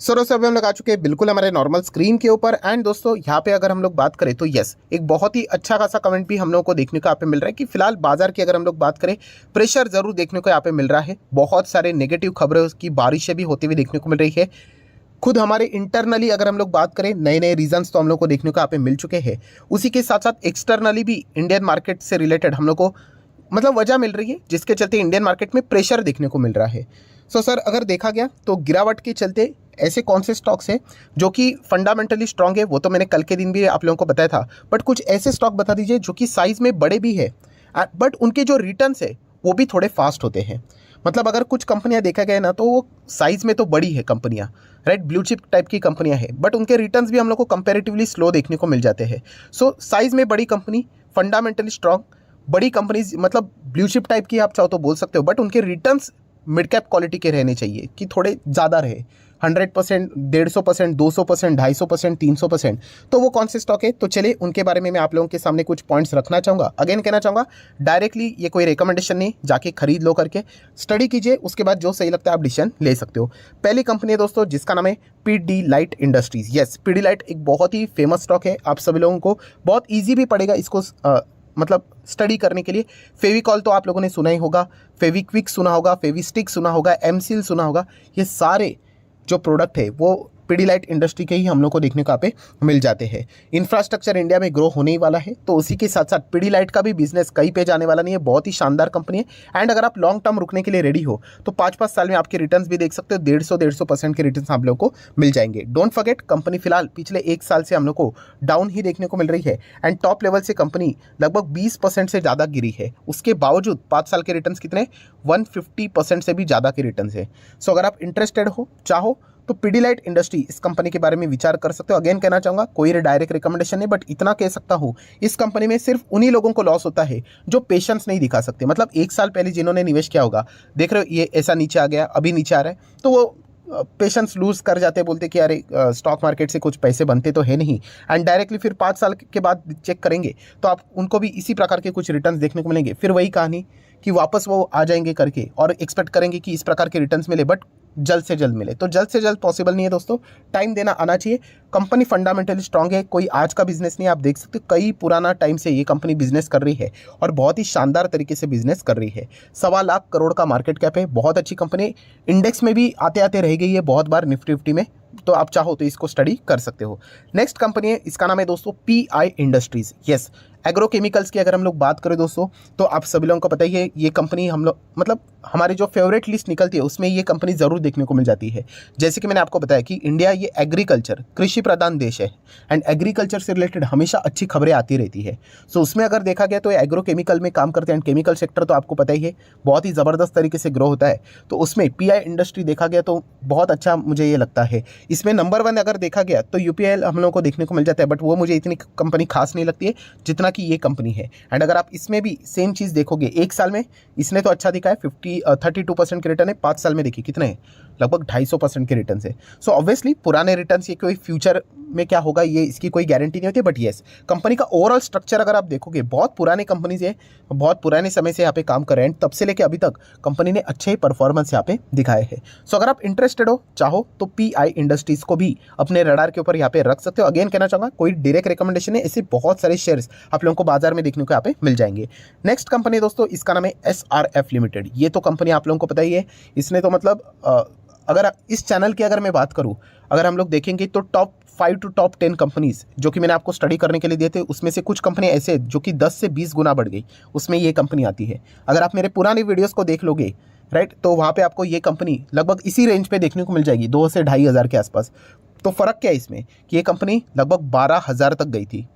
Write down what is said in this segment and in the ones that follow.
दोस्तों अभी हम लोग आ चुके हैं बिल्कुल हमारे नॉर्मल स्क्रीन के ऊपर। एंड दोस्तों यहाँ पे अगर हम लोग बात करें तो यस, एक बहुत ही अच्छा खासा कमेंट भी हम लोगों को देखने को यहाँ पे मिल रहा है कि फिलहाल बाजार की अगर हम लोग बात करें, प्रेशर जरूर देखने को यहाँ पे मिल रहा है। बहुत सारे नेगेटिव खबरों की बारिशें भी होती हुई देखने को मिल रही है। खुद हमारे इंटरनली अगर हम लोग बात करें, नए नए रीजंस तो हम लोग को देखने को यहाँ पे मिल चुके हैं। उसी के साथ साथ एक्सटर्नली भी इंडियन मार्केट से रिलेटेड हम लोग को मतलब वजह मिल रही है, जिसके चलते इंडियन मार्केट में प्रेशर देखने को मिल रहा है। सो सर, अगर देखा गया तो गिरावट के चलते ऐसे कौन से स्टॉक्स हैं जो कि फंडामेंटली स्ट्रांग है, वो तो मैंने कल के दिन भी आप लोगों को बताया था। बट कुछ ऐसे स्टॉक बता दीजिए जो कि साइज में बड़े भी है, बट उनके जो रिटर्न्स है वो भी थोड़े फास्ट होते हैं। मतलब अगर कुछ कंपनियां देखा गया ना तो वो साइज में तो बड़ी है कंपनियां, राइट, ब्लू चिप टाइप की कंपनियां हैं, बट उनके रिटर्न्स भी हम लोग को कंपैरेटिवली स्लो देखने को मिल जाते हैं। सो साइज में बड़ी कंपनी, फंडामेंटली स्ट्रांग बड़ी कंपनीज, मतलब ब्लू चिप टाइप की आप चाहो तो बोल सकते हो, बट उनके रिटर्न्स मिड कैप क्वालिटी के रहने चाहिए कि थोड़े ज़्यादा रहे, 100%, 150%, 200%, 250%, 300%। तो वो कौन से स्टॉक है, तो चलिए उनके बारे में मैं आप लोगों के सामने कुछ पॉइंट्स रखना चाहूँगा। अगेन कहना चाहूँगा, डायरेक्टली ये कोई रिकमेंडेशन नहीं, जाके खरीद लो करके स्टडी कीजिए, उसके बाद जो सही लगता है आप डिसीजन ले सकते हो। पहली कंपनी है दोस्तों जिसका नाम है पीडीलाइट इंडस्ट्रीज। यस, पीडीलाइट एक बहुत ही फेमस स्टॉक है, आप सभी लोगों को बहुत ईजी भी पड़ेगा इसको मतलब स्टडी करने के लिए। फेविकॉल तो आप लोगों ने सुना ही होगा, फेविक्विक सुना होगा, फेविस्टिक सुना होगा, एमसील सुना होगा। ये सारे जो प्रोडक्ट है वो पीडीलाइट इंडस्ट्री के ही हम लोग को देखने को यहाँ पे मिल जाते हैं। इंफ्रास्ट्रक्चर इंडिया में ग्रो होने ही वाला है, तो उसी के साथ साथ पीडीलाइट का भी बिजनेस कहीं पे जाने वाला नहीं है। बहुत ही शानदार कंपनी है। एंड अगर आप लॉन्ग टर्म रुकने के लिए रेडी हो तो 5-5 साल में आपके रिटर्न्स भी देख सकते हो, 150% के रिटर्न्स आप लोग को मिल जाएंगे। डोंट फॉरगेट, कंपनी फिलहाल पिछले 1 साल से हम लोग को डाउन ही देखने को मिल रही है। एंड टॉप लेवल से कंपनी लगभग 20% से ज़्यादा गिरी है। उसके बावजूद 5 साल के रिटर्न्स कितने, 150% से भी ज़्यादा के रिटर्न्स है। सो अगर आप इंटरेस्टेड हो, चाहो तो पीडीलाइट इंडस्ट्री इस कंपनी के बारे में विचार कर सकते हो। अगेन कहना चाहूँगा, कोई डायरेक्ट रिकमेंडेशन नहीं, बट इतना कह सकता हूँ, इस कंपनी में सिर्फ उन्हीं लोगों को लॉस होता है जो पेशेंस नहीं दिखा सकते। मतलब 1 साल पहले जिन्होंने निवेश किया होगा, देख रहे हो ये ऐसा नीचे आ गया, अभी नीचे आ रहा है, तो वो पेशेंस लूज कर जाते, बोलते कि अरे स्टॉक मार्केट से कुछ पैसे बनते तो है नहीं। एंड डायरेक्टली फिर 5 साल के बाद चेक करेंगे तो आप उनको भी इसी प्रकार के कुछ रिटर्न्स देखने को मिलेंगे। फिर वही कहानी कि वापस वो आ जाएंगे करके और एक्सपेक्ट करेंगे कि इस प्रकार के रिटर्न्स मिले, बट जल्द से जल्द मिले तो जल्द से जल्द पॉसिबल नहीं है दोस्तों। टाइम देना आना चाहिए। कंपनी फंडामेंटली स्ट्रांग है, कोई आज का बिजनेस नहीं। आप देख सकते हो कई पुराना टाइम से ये कंपनी बिजनेस कर रही है और बहुत ही शानदार तरीके से बिजनेस कर रही है। 1.25 लाख करोड़ का मार्केट कैप है, बहुत अच्छी कंपनी। इंडेक्स में भी आते आते रह गई है बहुत बार, निफ्टी फिफ्टी में, तो आप चाहो तो इसको स्टडी कर सकते हो। नेक्स्ट कंपनी है, इसका नाम है दोस्तों पीआई इंडस्ट्रीज। यस, एग्रोकेमिकल्स की अगर हम लोग बात करें दोस्तों, तो आप सभी लोगों को पता ही है ये कंपनी हम लोग मतलब हमारी जो फेवरेट लिस्ट निकलती है उसमें ये कंपनी ज़रूर देखने को मिल जाती है। जैसे कि मैंने आपको बताया कि इंडिया ये एग्रीकल्चर, कृषि प्रधान देश है, एंड एग्रीकल्चर से रिलेटेड हमेशा अच्छी खबरें आती रहती है। सो उसमें अगर देखा गया तो एग्रोकेमिकल में काम करते हैं, एंड केमिकल सेक्टर तो आपको पता ही है बहुत ही ज़बरदस्त तरीके से ग्रो होता है। तो उसमें पीआई इंडस्ट्री देखा गया तो बहुत अच्छा मुझे ये लगता है। इसमें नंबर 1 अगर देखा गया तो यूपीएल हम लोगों को देखने को मिल जाता है, बट वो मुझे इतनी कंपनी खास नहीं लगती है जितना कि ये कंपनी है। एंड अगर आप इसमें भी सेम चीज़ देखोगे, 1 साल में इसने तो अच्छा दिखा है, 32% के रिटर्न है। 5 साल में देखिए कितने हैं, लगभग 250% के रिटर्न है। सो ऑब्वियसली पुराने रिटर्न ये कोई फ्यूचर में क्या होगा ये इसकी कोई गारंटी नहीं होती, बट येस, कंपनी का ओवरऑल स्ट्रक्चर अगर आप देखोगे, बहुत पुराने कंपनी से, बहुत पुराने समय से यहाँ पे काम कर रहे हैं, तब से लेके अभी तक कंपनी ने अच्छे ही परफॉर्मेंस यहाँ पे दिखाए हैं। सो अगर आप इंटरेस्टेड हो, चाहो तो पीआई इंडस्ट्रीज को भी अपने रडार के ऊपर यहाँ पे रख सकते हो। अगेन कहना चाहूँगा, कोई डायरेक्ट रिकमेंडेशन है, ऐसे बहुत सारे शेयर्स आप लोगों को बाजार में देखने को यहाँ पे मिल जाएंगे। नेक्स्ट कंपनी दोस्तों, इसका नाम है एसआरएफ लिमिटेड। ये तो कंपनी आप लोगों को पता ही है, इसने तो मतलब अगर इस चैनल की अगर मैं बात करूं, अगर हम लोग देखेंगे तो टॉप 5 टू टॉप 10 कंपनीज जो कि मैंने आपको स्टडी करने के लिए दिए थे, उसमें से कुछ कंपनी ऐसे जो कि 10 से 20 गुना बढ़ गई, उसमें ये कंपनी आती है। अगर आप मेरे पुराने वीडियोस को देख लोगे, राइट, तो वहाँ पे आपको ये कंपनी लगभग इसी रेंज पे देखने को मिल जाएगी, 2 से 2,500 के आसपास। तो फ़र्क क्या है इसमें कि ये कंपनी लगभग 12,000 तक गई थी।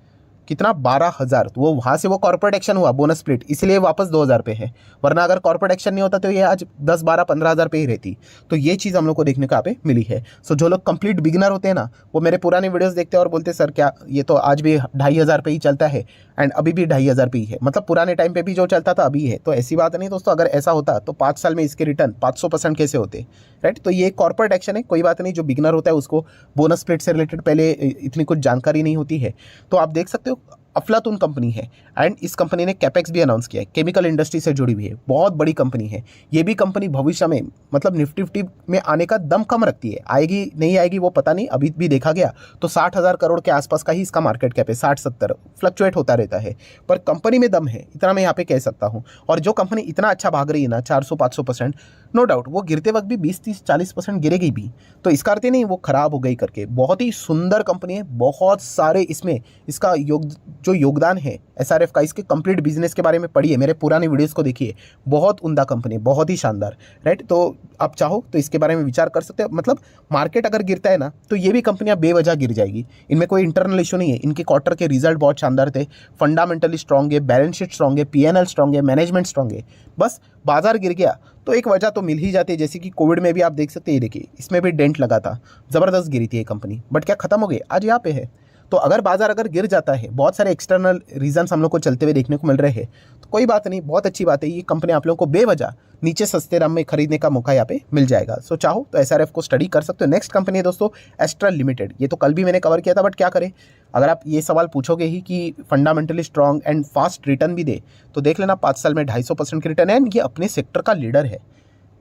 कितना, 12,000। तो वो वहाँ से वो कॉर्पोरेट एक्शन हुआ, बोनस स्प्लिट, इसलिए वापस 2,000 पे है, वरना अगर कॉर्पोरेट एक्शन नहीं होता तो ये आज 10, 12, 15,000 पे ही रहती। तो ये चीज़ हम लोग को देखने को यहाँ पे मिली है। सो जो लोग कंप्लीट बिगिनर होते हैं ना, वो मेरे पुराने वीडियोस देखते हैं और बोलते हैं सर क्या ये तो आज भी 2,500 पे ही चलता है, एंड अभी भी 2,500 पे ही है, मतलब पुराने टाइम पे भी जो चलता था अभी है। तो ऐसी बात नहीं दोस्तों, अगर ऐसा होता तो 5 साल में इसके रिटर्न 500% कैसे होते, राइट। तो ये कॉर्पोरेट एक्शन है, कोई बात नहीं। जो बिगिनर होता है उसको बोनस स्प्लिट से रिलेटेड पहले इतनी कुछ जानकारी नहीं होती है। तो आप देख सकते हो अफलातून कंपनी है एंड इस कंपनी ने कैपेक्स भी अनाउंस किया है, केमिकल इंडस्ट्री से जुड़ी हुई है, बहुत बड़ी कंपनी है। ये भी कंपनी भविष्य में मतलब निफ्टी फिफ्टी में आने का दम कम रखती है, आएगी नहीं आएगी वो पता नहीं, अभी भी देखा गया तो 60,000 करोड़ के आसपास का ही इसका मार्केट कैप है, 60-70 फ्लक्चुएट होता रहता है, पर कंपनी में दम है, इतना मैं यहाँ पे कह सकता हूँ। और जो कंपनी इतना अच्छा भाग रही है ना 400-500%, नो डाउट वो गिरते वक्त भी 20-30-40% गिरेगी भी, तो इसका अर्थ नहीं वो खराब हो गई करके। बहुत ही सुंदर कंपनी है, बहुत सारे इसमें इसका जो योगदान है एसआरएफ का, इसके कंप्लीट बिजनेस के बारे में पढ़िए, मेरे पुराने वीडियोस को देखिए, बहुत उम्दा कंपनी, बहुत ही शानदार, राइट। तो आप चाहो तो इसके बारे में विचार कर सकते हो। मतलब मार्केट अगर गिरता है ना तो ये भी कंपनियां बेवजह गिर जाएगी, इनमें कोई इंटरनल इशू नहीं है। इनके क्वार्टर के रिजल्ट बहुत शानदार थे, फंडामेंटली स्ट्रांग है, बैलेंस शीट स्ट्रांग है, पीएनएल स्ट्रांग है, मैनेजमेंट स्ट्रांग है। बस बाजार गिर गया तो एक वजह तो मिल ही जाती है, जैसे कि कोविड में भी आप देख सकते हैं, देखिए इसमें भी डेंट लगा था, ज़बरदस्त गिरी थी ये कंपनी, बट क्या खत्म हो गई, आज यहाँ पे है। तो अगर बाजार अगर गिर जाता है, बहुत सारे एक्सटर्नल रीजंस हम लोग को चलते हुए देखने को मिल रहे हैं, तो कोई बात नहीं, बहुत अच्छी बात है, ये कंपनी आप लोगों को बेवजह नीचे सस्ते दाम में खरीदने का मौका यहाँ पे मिल जाएगा। सो चाहो तो एसआरएफ को स्टडी कर सकते हो। नेक्स्ट कंपनी है दोस्तों एस्ट्रल लिमिटेड, ये तो कल भी मैंने कवर किया था, बट क्या करें, अगर आप ये सवाल पूछोगे ही कि fundamentally strong and fast return भी दे, तो देख लेना 5 साल में 250% की रिटर्न है, एंड ये अपने सेक्टर का लीडर है,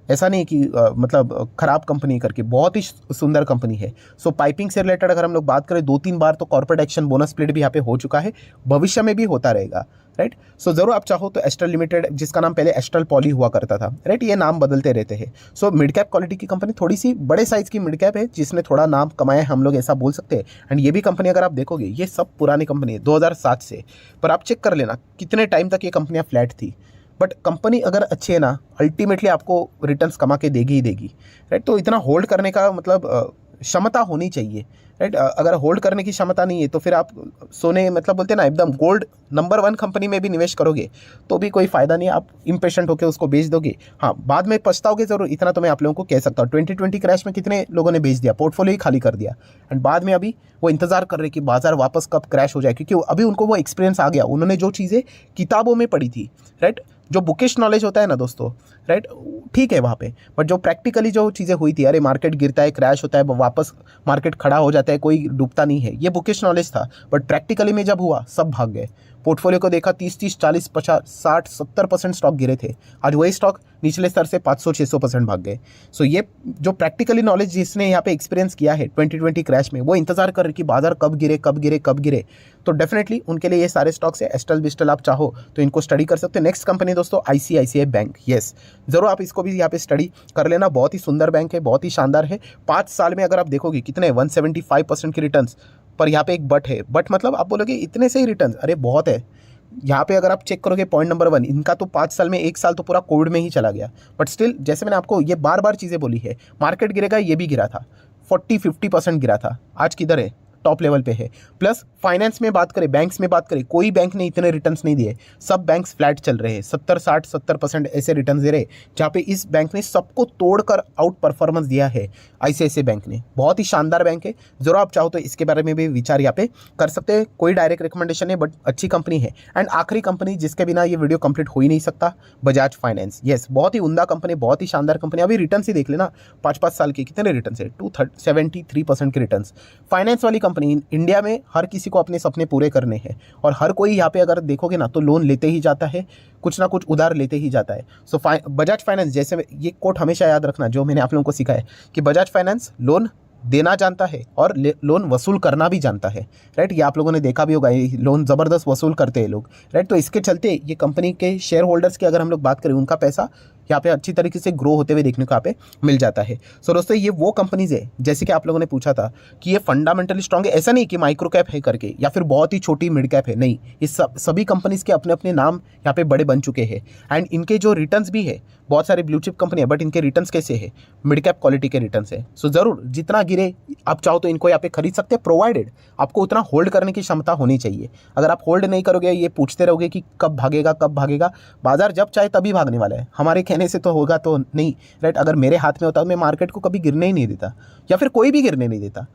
ऐसा नहीं कि मतलब खराब कंपनी करके, बहुत ही सुंदर कंपनी है। सो पाइपिंग से रिलेटेड अगर हम लोग बात करें, 2-3 बार तो कॉर्पोरेट एक्शन बोनस स्प्लिट भी यहाँ पे हो चुका है, भविष्य में भी होता रहेगा, राइट। सो जरूर आप चाहो तो एस्ट्रल लिमिटेड, जिसका नाम पहले एस्ट्रल पॉली हुआ करता था, राइट, ये नाम बदलते रहते हैं। सो मिड कैप क्वालिटी की कंपनी, थोड़ी सी बड़े साइज की मिड कैप है, जिसने थोड़ा नाम कमाया है, हम लोग ऐसा बोल सकते हैं। एंड ये भी कंपनी अगर आप देखोगे, ये सब पुरानी कंपनी है 2007 से, पर आप चेक कर लेना कितने टाइम तक ये कंपनियां फ्लैट थी। बट कंपनी अगर अच्छी है ना, अल्टीमेटली आपको रिटर्न्स कमा के देगी ही देगी, राइट। तो इतना होल्ड करने का मतलब क्षमता होनी चाहिए, राइट। अगर होल्ड करने की क्षमता नहीं है तो फिर आप सोने मतलब बोलते हैं ना एकदम गोल्ड नंबर 1 कंपनी में भी निवेश करोगे तो भी कोई फ़ायदा नहीं, आप इम्पेशेंट होकर उसको बेच दोगे, हाँ बाद में पछताओगे ज़रूर, इतना तो मैं आप लोगों को कह सकता हूँ। 2020 क्रैश में कितने लोगों ने बेच दिया, पोर्टफोलियो ही खाली कर दिया, एंड बाद में अभी वो इंतजार कर रहे कि बाजार वापस कब क्रैश हो जाए, क्योंकि अभी उनको वो एक्सपीरियंस आ गया, उन्होंने जो चीज़ें किताबों में पढ़ी थी, राइट, जो बुकिश नॉलेज होता है ना दोस्तों, राइट, ठीक है वहाँ पे, बट जो प्रैक्टिकली जो चीज़ें हुई थी, अरे मार्केट गिरता है, क्रैश होता है, वापस मार्केट खड़ा हो जाता है, कोई डूबता नहीं है, ये बुकिश नॉलेज था। बट प्रैक्टिकली में जब हुआ, सब भाग गए। पोर्टफोलियो को देखा, 30-30, 40, 50, 60, 70% स्टॉक गिरे थे, आज वही स्टॉक निचले स्तर से 500-600% भाग गए। सो ये जो प्रैक्टिकली नॉलेज जिसने यहाँ पे एक्सपीरियंस किया है 2020 क्रैश में, वो इंतजार कर रहे कि बाजार कब गिरे कब गिरे कब गिरे, तो डेफिनेटली उनके लिए ये सारे स्टॉक्स है। एस्ट्रल बिस्टल आप चाहो तो इनको स्टडी कर सकते हो। नेक्स्ट कंपनी दोस्तों आईसीआईसीआई बैंक, येस जरूर आप इसको भी यहाँ पे स्टडी कर लेना, बहुत ही सुंदर बैंक है, बहुत ही शानदार है। 5 साल में अगर आप देखोगे कितने 175% की रिटर्न्स, पर यहाँ पे एक बट है, बट मतलब आप बोलोगे इतने से ही रिटर्न्स, अरे बहुत है। यहाँ पे अगर आप चेक करोगे पॉइंट नंबर 1, इनका तो 5 साल में 1 साल तो पूरा कोविड में ही चला गया, बट स्टिल जैसे मैंने आपको ये बार बार चीज़ें बोली है, मार्केट गिरेगा, ये भी गिरा था, 40-50% गिरा था, आज किधर है, टॉप लेवल पे है। प्लस फाइनेंस में बात करें, बैंक्स में बात करें, कोई बैंक ने इतने रिटर्न्स नहीं दिए, सब बैंक्स फ्लैट चल रहे हैं, 70-60-70% ऐसे रिटर्न्स दे रहे, जहाँ पे इस बैंक ने सबको तोड़कर आउट परफॉर्मेंस दिया है। आईसीआईसीआई बैंक ने, बहुत ही शानदार बैंक है, जरूर आप चाहो तो इसके बारे में भी विचार यहाँ पे कर सकते हैं। कोई डायरेक्ट रिकमेंडेशन है, बट अच्छी कंपनी है। एंड आखिरी कंपनी जिसके बिना ये वीडियो कंप्लीट हो ही नहीं सकता, बजाज फाइनेंस, येस बहुत ही उम्दा कंपनी, बहुत ही शानदार कंपनी। अभी रिटर्न ही देख लेना, 5-5 साल के कितने रिटर्न है, 273% के रिटर्न। फाइनेंस वाली कंपनी, इंडिया में हर किसी को अपने सपने पूरे करने हैं, और हर कोई यहाँ पे अगर देखोगे ना तो लोन लेते ही जाता है, कुछ ना कुछ उधार लेते ही जाता है। सो बजाज फाइनेंस, जैसे ये कोट हमेशा याद रखना जो मैंने आप लोगों को सिखाया है कि बजाज फाइनेंस लोन देना जानता है और लोन वसूल करना भी जानता है, राइट। ये आप लोगों ने देखा भी होगा, ये लोन ज़बरदस्त वसूल करते हैं लोग, राइट। तो इसके चलते ये कंपनी के शेयर होल्डर्स की अगर हम लोग बात करें, उनका पैसा यहाँ पे अच्छी तरीके से ग्रो होते हुए देखने को यहाँ पे मिल जाता है। सो दोस्तों ये वो कंपनीज है, जैसे कि आप लोगों ने पूछा था कि ये फंडामेंटली स्ट्रांग है, ऐसा नहीं कि माइक्रो कैप है करके या फिर बहुत ही छोटी मिड कैप है, नहीं, ये सभी कंपनीज के अपने अपने नाम यहाँ पे बड़े बन चुके हैं। एंड इनके जो रिटर्न्स भी है, बहुत सारे ब्लू चिप कंपनी है, बट इनके रिटर्न्स कैसे है, मिड कैप क्वालिटी के रिटर्न्स है। सो जरूर जितना गिरे आप चाहो तो इनको यहाँ पे खरीद सकते हैं, प्रोवाइडेड आपको उतना होल्ड करने की क्षमता होनी चाहिए। अगर आप होल्ड नहीं करोगे, ये पूछते रहोगे कि कब भागेगा कब भागेगा, बाजार जब चाहे तभी भागने वाला है, हमारे कहने से तो होगा तो नहीं, राइट। अगर मेरे हाथ में होता तो मैं मार्केट को कभी गिरने ही नहीं देता, या फिर कोई भी गिरने नहीं देता,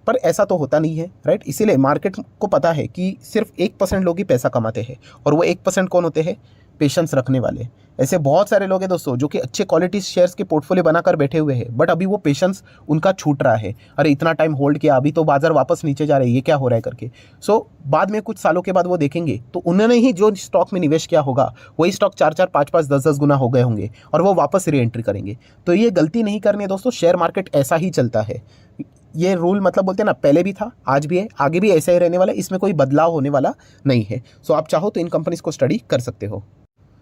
पर ऐसा तो होता नहीं है, राइट। इसीलिए मार्केट को पता है कि सिर्फ 1% लोग ही पैसा कमाते हैं, और वो 1% कौन होते हैं, पेशेंस रखने वाले। ऐसे बहुत सारे लोग हैं दोस्तों जो कि अच्छे क्वालिटी शेयर्स के पोर्टफोलियो बनाकर बैठे हुए हैं, बट अभी वो पेशेंस उनका छूट रहा है। अरे इतना टाइम होल्ड किया, अभी तो बाजार वापस नीचे जा रहे हैं, ये क्या हो रहा है करके। बाद में कुछ सालों के बाद वो देखेंगे तो उन्होंने ही जो स्टॉक में निवेश किया होगा वही स्टॉक 4-4, 5-5, 10-10 गुना हो गए होंगे और वो वापस री एंट्री करेंगे। तो ये गलती नहीं करनी है दोस्तों, शेयर मार्केट ऐसा ही चलता है। ये रूल मतलब बोलते हैं ना, पहले भी था, आज भी है, आगे भी ऐसा ही रहने वाला है, इसमें कोई बदलाव होने वाला नहीं है। आप चाहो तो इन कंपनीज को स्टडी कर सकते हो।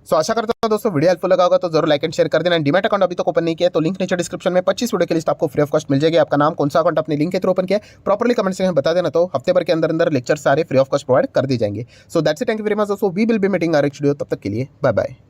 आशा करता हूं दोस्तों वीडियो हेल्पफुल लगा होगा तो जरूर लाइक एंड शेयर कर देना। एंड डीमैट अकाउंट अभी तक ओपन नहीं किया तो लिंक नीचे डिस्क्रिप्शन में 25 वीडियो की लिस्ट आपको फ्री ऑफ कॉस्ट मिल जाएगी। आपका नाम, कौन सा अकाउंट अपने लिंक के थ्रू ओपन किया है, प्रॉपर्ली कमेंट सेक्शन में बता देना, तो हफ्ते भर के अंदर अंदर लेक्चर सारे फ्री ऑफ कॉस्ट प्रोवाइड कर दिए जाएंगे। So that's it, thank you very much दोस्तों, we will be meeting our next video. तब तक के लिए बाय बाय।